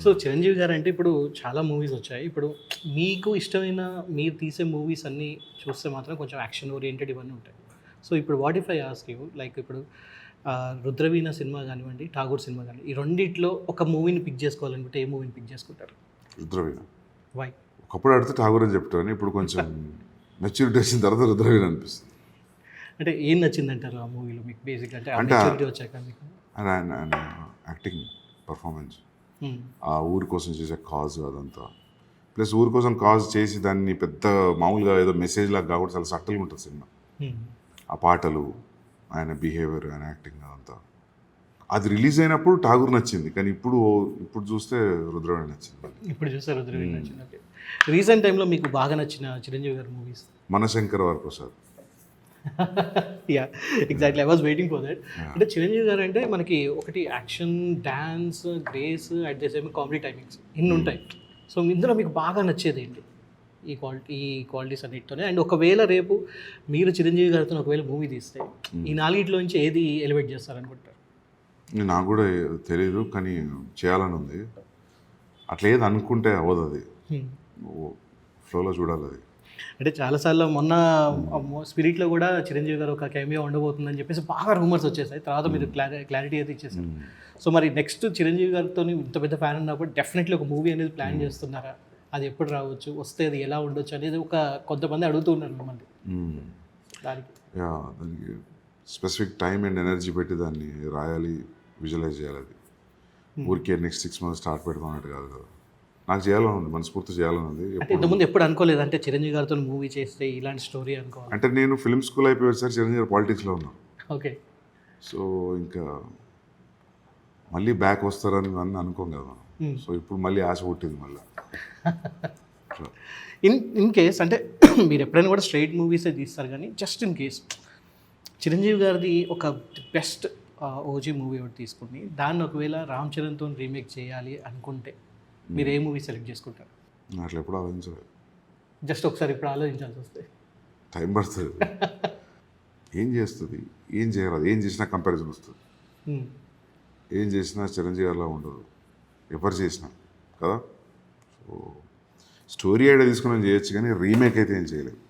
So Chiranjeevi గారు అంటే ఇప్పుడు చాలా మూవీస్ వచ్చాయి. ఇప్పుడు మీకు ఇష్టమైన మీరు తీసే మూవీస్ అన్నీ చూస్తే మాత్రం కొంచెం యాక్షన్ ఓరియంటెడ్ ఇవన్నీ ఉంటాయి. సో ఇప్పుడు what if I ask you like ఇప్పుడు 'రుద్రవీణ' సినిమా కానివ్వండి, 'ఠాగూర్' సినిమా కానివ్వండి, ఈ రెండిట్లో ఒక మూవీని పిక్ చేసుకోవాలనుకుంటే ఏ మూవీని పిక్ చేసుకుంటారు? 'రుద్రవీణ'. వై? ఒకప్పుడు అడిగితే 'ఠాగూర్' అని చెప్తాను. ఇప్పుడు కొంచెం మెచ్యూరిటీ వచ్చిన తర్వాత 'రుద్రవీణ' అనిపిస్తుంది. అంటే ఏం నచ్చిందంటారు ఆ మూవీలో మీకు బేసిక్ అంటే అంటే మెచ్యూరిటీ వచ్చాక మీకు? ఆయన యాక్టింగ్ పర్ఫార్మెన్స్, ఆ ఊరి కోసం చేసే కాజ్ అదంతా, ప్లస్ ఊరి కోసం కాజ్ చేసి దాన్ని పెద్ద మామూలుగా ఏదో మెసేజ్ లాగా కాకుండా చాలా సట్టలుగా ఉంటుంది సినిమా. ఆ పాటలు, ఆయన బిహేవియర్, ఆయన యాక్టింగ్ అదంతా. అది రిలీజ్ అయినప్పుడు 'ఠాగూర్' నచ్చింది, కానీ ఇప్పుడు చూస్తే 'రుద్రవీణ' నచ్చింది. ఇప్పుడు చూస్తే 'రుద్రవీణ' నచ్చింది. ఓకే. రీసెంట్ టైంలో మీకు బాగా నచ్చిన చిరంజీవి గారి movies? 'Manashankara Varaprasad'. Yeah exactly, I was waiting for that. అంటే చిరంజీవి గారు అంటే మనకి ఒకటి action, dance, grace, at the same comedy timings ఇన్ని ఉంటాయి. సో ఇందులో మీకు బాగా నచ్చేది ఏంటి ఈ క్వాలిటీస్ అన్నిటితోనే? అండ్ ఒకవేళ రేపు మీరు చిరంజీవి గారితో ఒకవేళ మూవీ తీస్తే ఈ నాలుగిట్లో నుంచి ఏది ఎలివేట్ చేస్తారనుకుంటారు? నాకు కూడా తెలియదు, కానీ చేయాలని ఉంది. అట్లా ఏది అనుకుంటే అవ్వదు, అది ఫ్లోలో చూడాలి అది. అంటే చాలాసార్లు మొన్న స్పిరిట్లో కూడా చిరంజీవి గారు ఒక కెమియో ఉండబోతుందని చెప్పేసి బాగా రూమర్స్ వచ్చేసాయి. తర్వాత మీరు క్లారిటీ అయితే ఇచ్చేసారు. సో మరి నెక్స్ట్ చిరంజీవి గారితో ఇంత పెద్ద ఫ్యాన్ ఉన్నప్పుడు డెఫినెట్లీ ఒక మూవీ అనేది ప్లాన్ చేస్తున్నారా? అది ఎప్పుడు రావచ్చు, వస్తే అది ఎలా ఉండొచ్చు అనేది కొంతమంది అడుగుతూ ఉన్నారు మిమ్మల్ని. దానికి స్పెసిఫిక్ టైం అండ్ ఎనర్జీ పెట్టి దాన్ని రాయాలి, విజువలైజ్ చేయాలి. అది ఊరికే నెక్స్ట్ 6 months స్టార్ట్ పెడతాం అన్నట్టు కాదు కదా. నాకు చేయాలని ఉంది, మనస్ఫూర్తి చేయాలని ఉంది. అంటే ఇంతకుముందు ఎప్పుడు అనుకోలేదు అంటే చిరంజీవి గారితో మూవీ చేస్తే ఇలాంటి స్టోరీ అనుకోవాలి? అంటే నేను ఫిల్మ్ స్కూల్ అయిపోయి వచ్చారు, చిరంజీవి గారు పాలిటిక్స్లో ఉన్నారు. ఓకే. సో ఇంకా మళ్ళీ బ్యాక్ వస్తారని అనుకోం కదా. సో ఇప్పుడు మళ్ళీ ఆశ పుట్టింది మళ్ళీ. ఇన్ కేస్ అంటే మీరు ఎప్పుడైనా కూడా స్ట్రైట్ మూవీసే తీస్తారు, కానీ జస్ట్ ఇన్ కేస్ చిరంజీవి గారిది ఒక బెస్ట్ ఓజీ మూవీ ఒకటి తీసుకుని దాన్ని ఒకవేళ రామ్ చరణ్తో రీమేక్ చేయాలి అనుకుంటే మీరు ఏ మూవీ సెలెక్ట్ చేసుకుంటారు? అట్లా ఎప్పుడు ఆలోచించలేదు. జస్ట్ ఒకసారి ఇప్పుడు ఆలోచించాల్సి వస్తే టైం పడుతుంది. ఏం చేస్తుంది, ఏం చేయరాదు, ఏం చేసినా కంపారిజన్ వస్తుంది. ఏం చేసినా చిరంజీవి గారిలా ఉండదు, ఎవరు చేసినా కదా. సో స్టోరీ ఐడియా తీసుకుని చేయొచ్చు, కానీ రీమేక్ అయితే ఏం చేయలేదు.